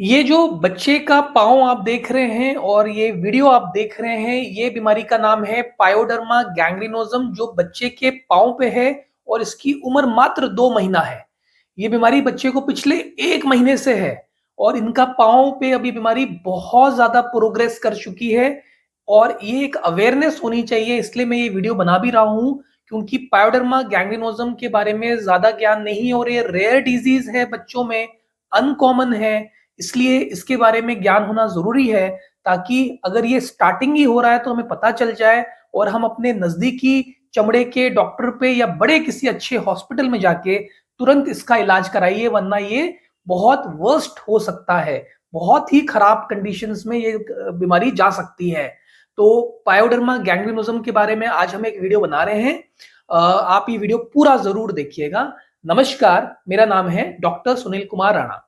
ये जो बच्चे का पाँव आप देख रहे हैं और ये वीडियो आप देख रहे हैं, ये बीमारी का नाम है पायोडर्मा गैंग्रीनोसम जो बच्चे के पाँव पे है और इसकी उम्र मात्र 2 महीना है। ये बीमारी बच्चे को पिछले 1 महीने से है और इनका पाँव पे अभी बीमारी बहुत ज़्यादा प्रोग्रेस कर चुकी है और ये एक अवेयरनेस होनी चाहिए, इसलिए मैं ये वीडियो बना भी रहा हूँ क्योंकि पायोडर्मा गैंग्रीनोसम के बारे में ज़्यादा ज्ञान नहीं है और ये रेयर डिज़ीज़ है बच्चों में, अनकॉमन है। इसलिए इसके बारे में ज्ञान होना ज़रूरी है ताकि अगर ये स्टार्टिंग ही हो रहा है तो हमें पता चल जाए और हम अपने नज़दीकी चमड़े के डॉक्टर पे या बड़े किसी अच्छे हॉस्पिटल में जाके तुरंत इसका इलाज कराइए, वरना ये बहुत वर्स्ट हो सकता है। बहुत ही खराब कंडीशंस में ये बीमारी जा सकती है। तो पायोडर्मा गैंग्रीनोसम के बारे में आज हम एक वीडियो बना रहे हैं। आप ये वीडियो पूरा ज़रूर देखिएगा। नमस्कार, मेरा नाम है doctor Sunil Kumar Rana.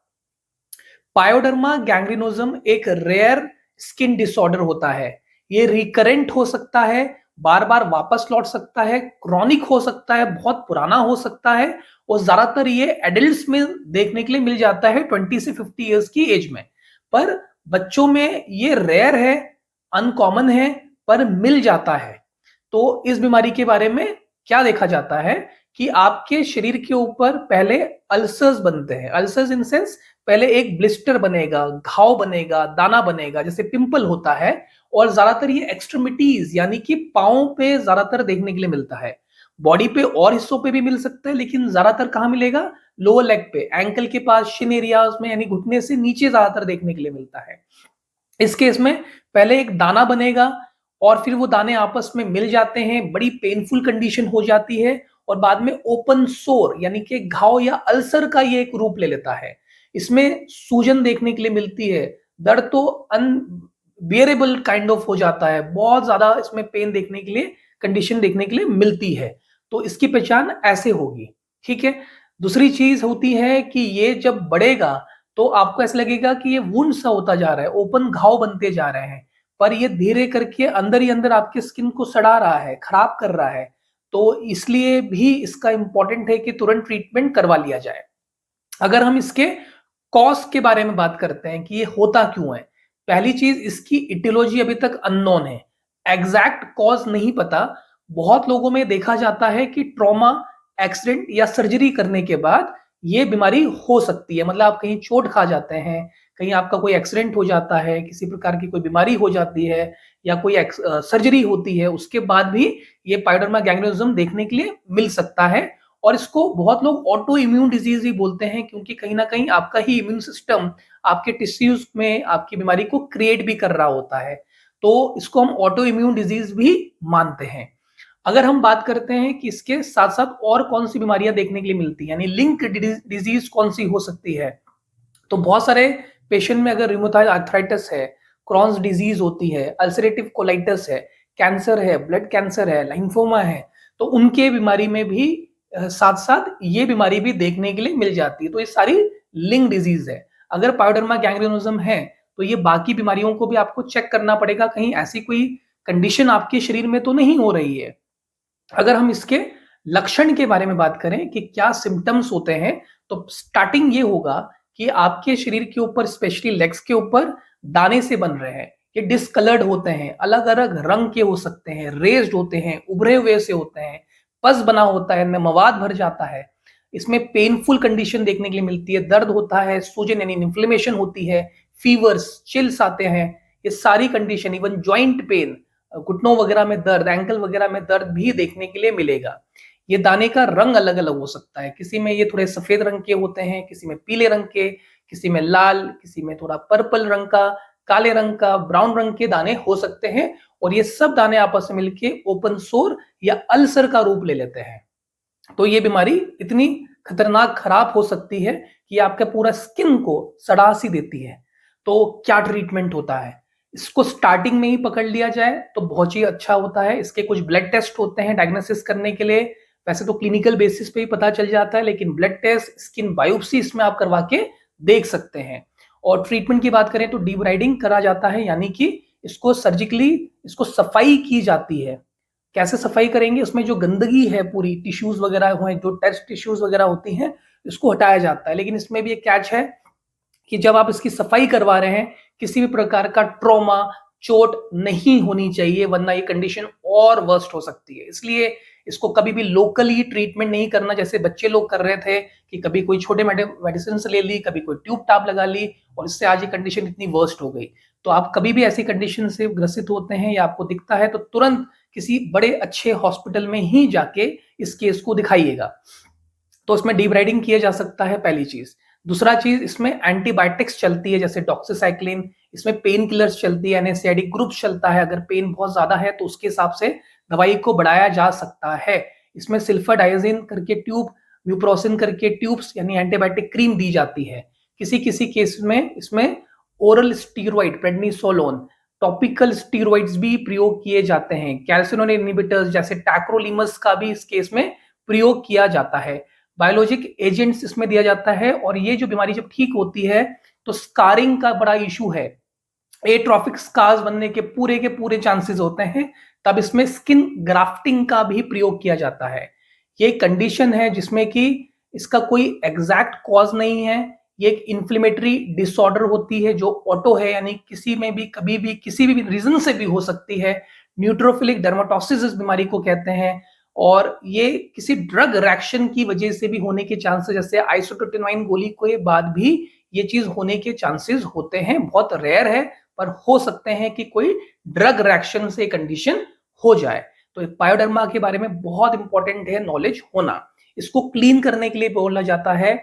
Pyoderma gangrenosum एक रेयर स्किन डिसऑर्डर होता है। ये रिकरेंट हो सकता है, बार-बार वापस लौट सकता है, क्रॉनिक हो सकता है, बहुत पुराना हो सकता है और ज़्यादातर ये एडल्ट्स में देखने के लिए मिल जाता है 20 से 50 इयर्स की एज में। पर बच्चों में ये रेयर है, अनकॉमन है, पर मिल जाता है। तो इस बीमारी के बारे में क्या देखा जाता है कि आपके शरीर के ऊपर पहले अल्सर्स बनते हैं। अल्सर्स इन सेंस पहले एक ब्लिस्टर बनेगा, घाव बनेगा, दाना बनेगा, जैसे पिंपल होता है और ज्यादातर ये एक्सट्रीमिटीज यानी कि पाँव पे ज्यादातर देखने के लिए मिलता है। बॉडी पे और हिस्सों पे भी मिल सकता है लेकिन ज्यादातर कहाँ मिलेगा? लोअर लेग पे, एंकल के पास, शिन एरियाज में यानी घुटने से नीचे ज्यादातर देखने के लिए मिलता है। इस केस में पहले एक दाना बनेगा और फिर वो दाने आपस में मिल जाते हैं, बड़ी पेनफुल कंडीशन हो जाती है और बाद में ओपन सोर यानी कि घाव या अल्सर का ये एक रूप ले लेता है। इसमें सूजन देखने के लिए मिलती है, दर्द तो अनबियरेबल काइंड ऑफ हो जाता है, बहुत ज्यादा इसमें पेन देखने के लिए, कंडीशन देखने के लिए मिलती है। तो इसकी पहचान ऐसे होगी, ठीक है। दूसरी चीज होती है कि ये जब बढ़ेगा तो आपको ऐसा लगेगा कि ये वुंड सा होता जा रहा है, ओपन घाव बनते जा रहे हैं, पर ये धीरे करके अंदर ही अंदर आपके स्किन को सड़ा रहा है, खराब कर रहा है। तो इसलिए भी इसका इंपॉर्टेंट है कि तुरंत ट्रीटमेंट करवा लिया जाए। अगर हम इसके कॉज के बारे में बात करते हैं कि ये होता क्यों है, पहली चीज इसकी इटियोलॉजी अभी तक अननोन है, एग्जैक्ट कॉज नहीं पता। बहुत लोगों में देखा जाता है कि ट्रॉमा, एक्सीडेंट या सर्जरी करने के बाद ये बीमारी हो सकती है। मतलब आप कहीं चोट खा जाते हैं, कहीं आपका कोई एक्सीडेंट हो जाता है, किसी प्रकार की कोई बीमारी हो जाती है या कोई सर्जरी होती है, उसके बाद भी ये पायोडर्मा गैंग्रीनोसम देखने के लिए मिल सकता है। और इसको बहुत लोग ऑटो इम्यून डिजीज भी बोलते हैं क्योंकि कहीं ना कहीं आपका ही इम्यून सिस्टम आपके टिश्यूज में आपकी बीमारी को क्रिएट भी कर रहा होता है। तो इसको हम ऑटो इम्यून डिजीज भी मानते हैं। अगर हम बात करते हैं कि इसके साथ साथ और कौन सी बीमारियां देखने के लिए मिलती है, यानी लिंक डिजीज कौन सी हो सकती है, तो बहुत सारे पेशेंट में अगर रिमोटॉइड आर्थराइटिस है, क्रॉन्स डिजीज होती है, अल्सरेटिव कोलाइटिस है, कैंसर है, ब्लड कैंसर है, लिम्फोमा है, तो उनके बीमारी में भी साथ साथ ये बीमारी भी देखने के लिए मिल जाती है। तो ये सारी लिंक डिजीज है। अगर पायोडर्मा गैंग्रीनोसम है तो ये बाकी बीमारियों को भी आपको चेक करना पड़ेगा, कहीं ऐसी कोई कंडीशन आपके शरीर में तो नहीं हो रही है। अगर हम इसके लक्षण के बारे में बात करें कि क्या सिम्टम्स होते हैं, तो स्टार्टिंग ये होगा कि आपके शरीर के ऊपर, स्पेशली लेग्स के ऊपर दाने से बन रहे हैं। ये डिसकलर्ड होते हैं, अलग अलग रंग के हो सकते हैं, रेज्ड होते हैं, उभरे हुए से होते हैं, पस बना होता है, में मवाद भर जाता है। इसमें पेनफुल कंडीशन देखने के लिए मिलती है, दर्द होता है, सूजन यानी इन्फ्लेमेशन होती है, फीवर्स, चिल्स आते हैं। ये सारी कंडीशन, इवन जॉइंट पेन, घुटनों वगैरह में दर्द, एंकल वगैरह में दर्द भी देखने के लिए मिलेगा। ये दाने का रंग अलग अलग हो सकता है, किसी में ये थोड़े सफेद रंग के होते हैं, किसी में पीले रंग के, किसी में लाल, किसी में थोड़ा पर्पल रंग का, काले रंग का, ब्राउन रंग के दाने हो सकते हैं। और ये सब दाने आपस में मिलके ओपन सोर या अल्सर का रूप ले लेते हैं। तो ये बीमारी इतनी खतरनाक, खराब हो सकती है कि आपके पूरा स्किन को सड़ा सी देती है। तो क्या ट्रीटमेंट होता है? इसको स्टार्टिंग में ही पकड़ लिया जाए तो बहुत ही अच्छा होता है। इसके कुछ ब्लड टेस्ट होते हैं डायग्नोसिस करने के लिए। वैसे तो क्लिनिकल बेसिस पे ही पता चल जाता है, लेकिन ब्लड टेस्ट, स्किन बायोप्सी इसमें आप करवा के देख सकते हैं। और ट्रीटमेंट की बात करें तो डीब्राइडिंग करा जाता है, यानी कि इसको सर्जिकली इसको सफाई की जाती है। कैसे सफाई करेंगे? उसमें जो गंदगी है, पूरी टिश्यूज वगैरह हुए, जो टेस्ट टिश्यूज वगैरह होती हैं, इसको हटाया जाता है। लेकिन इसमें भी एक कैच है कि जब आप इसकी सफाई करवा रहे हैं, किसी भी प्रकार का ट्रॉमा, चोट नहीं होनी चाहिए, वरना ये कंडीशन और वर्स्ट हो सकती है। इसलिए इसको कभी भी लोकली ट्रीटमेंट नहीं करना, जैसे बच्चे लोग कर रहे थे कि कभी कोई छोटे मेडिसिन ले ली, कभी कोई ट्यूब टाप लगा ली और इससे आज ये कंडीशन इतनी वर्स्ट हो गई। तो आप कभी भी ऐसी कंडीशन से ग्रसित होते हैं या आपको दिखता है तो तुरंत किसी बड़े अच्छे हॉस्पिटल में ही जाके इस केस को दिखाइएगा। तो इसमें डीब्राइडिंग किया जा सकता है, पहली चीज। दूसरा चीज, इसमें एंटीबायोटिक्स चलती है जैसे डॉक्सीसाइक्लिन, इसमें पेन किलर्स चलती है, एनएसएआईडी ग्रुप चलता है। अगर पेन बहुत ज्यादा है तो उसके हिसाब से दवाई को बढ़ाया जा सकता है। इसमें सिल्फाडाइजिन करके ट्यूब, म्यूप्रोसिन करके ट्यूब्स यानी एंटीबायोटिक क्रीम दी जाती है। किसी किसी केस में इसमें oral steroid, prednisolone, topical steroids भी प्रयोग किए जाते हैं। कैल्सिनोन इनहिबिटर्स जैसे टैक्रोलिमस का भी इस केस में प्रयोग किया जाता है। बायोलॉजिक एजेंट्स इसमें दिया जाता है। और ये जो बीमारी जब ठीक होती है तो स्कारिंग का बड़ा इशू है, एट्रोफिक स्कार्स बनने के पूरे चांसेस होते हैं। तब इसमें स्किन ग्राफ्टिंग का भी प्रयोग किया जाता है। ये कंडीशन है जिसमें कि इसका कोई एग्जैक्ट कॉज नहीं है। ये एक इन्फ्लेमेटरी डिसऑर्डर होती है जो ऑटो है, यानी किसी में भी कभी भी किसी भी रीजन से भी हो सकती है। न्यूट्रोफिलिक डर्माटोसिस इस बीमारी को कहते हैं। और ये किसी ड्रग रिएक्शन की वजह से भी होने के चांसेस, जैसे आइसोट्रोटिनोइन गोली के बाद भी ये चीज होने के चांसेस होते हैं। बहुत रेयर है पर हो सकते हैं कि कोई ड्रग रिएक्शन से कंडीशन हो जाए। तो पायोडर्मा के बारे में बहुत इंपॉर्टेंट है नॉलेज होना। इसको क्लीन करने के लिए बोला जाता है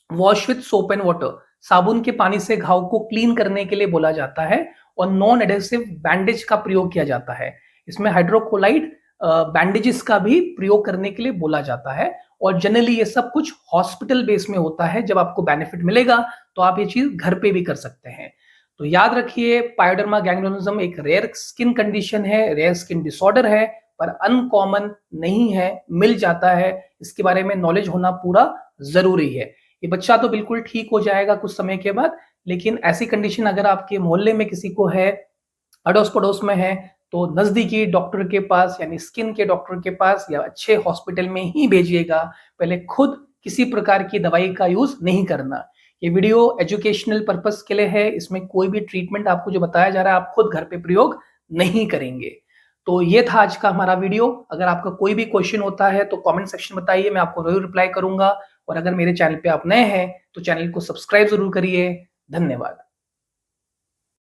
wash with soap and water, साबुन के पानी से घाव को क्लीन करने के लिए बोला जाता है। और नॉन एडेसिव बैंडेज का प्रयोग किया जाता है। इसमें हाइड्रोकोलाइड बैंडेजेस का भी प्रयोग करने के लिए बोला जाता है। और जनरली ये सब कुछ हॉस्पिटल बेस में होता है। जब आपको बेनिफिट मिलेगा तो आप ये चीज घर पे भी कर सकते हैं। तो याद रखिए, पायोडर्मा गैंग्रेनोसिस एक रेयर स्किन कंडीशन है, रेयर स्किन डिसऑर्डर है, पर अनकॉमन नहीं है, मिल जाता है। इसके बारे में नॉलेज होना पूरा जरूरी है। ये बच्चा तो बिल्कुल ठीक हो जाएगा कुछ समय के बाद, लेकिन ऐसी कंडीशन अगर आपके मोहल्ले में किसी को है, अड़ोस पड़ोस में है, तो नजदीकी डॉक्टर के पास यानी स्किन के डॉक्टर के पास या अच्छे हॉस्पिटल में ही भेजिएगा। पहले खुद किसी प्रकार की दवाई का यूज नहीं करना। ये वीडियो एजुकेशनल पर्पस के लिए है। इसमें कोई भी ट्रीटमेंट आपको जो बताया जा रहा है आप खुद घर पे प्रयोग नहीं करेंगे। तो ये था आज का हमारा वीडियो। अगर आपका कोई भी क्वेश्चन होता है तो कमेंट सेक्शन में बताइए, मैं आपको जरूर रिप्लाई करूंगा। और अगर मेरे चैनल पे आप नए हैं तो चैनल को सब्सक्राइब जरूर करिए। धन्यवाद।